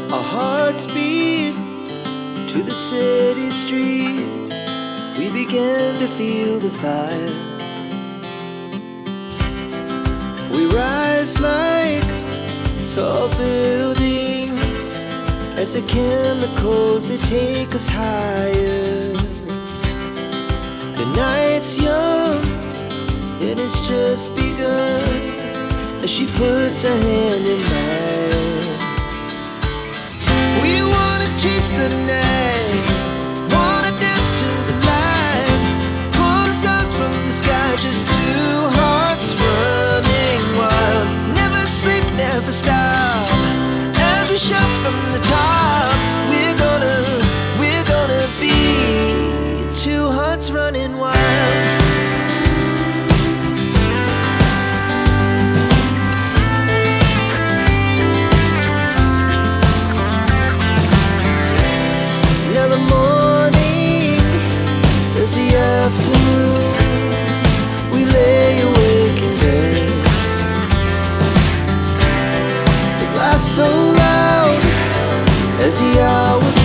Our hearts beat to the city streets. We began to feel the fire. We rise like tall buildings as the chemicals, they take us higher. The night's young and it's just begun as she puts her hand in mine. We wanna chase the night, wanna dance to the light, pull stars from the sky, just two hearts running wild. Never sleep, never stop, as we shout from the top. We're gonna be two hearts running wild. Now the morning is the afternoon. We lay awake in bed. The laughs so loud as the hours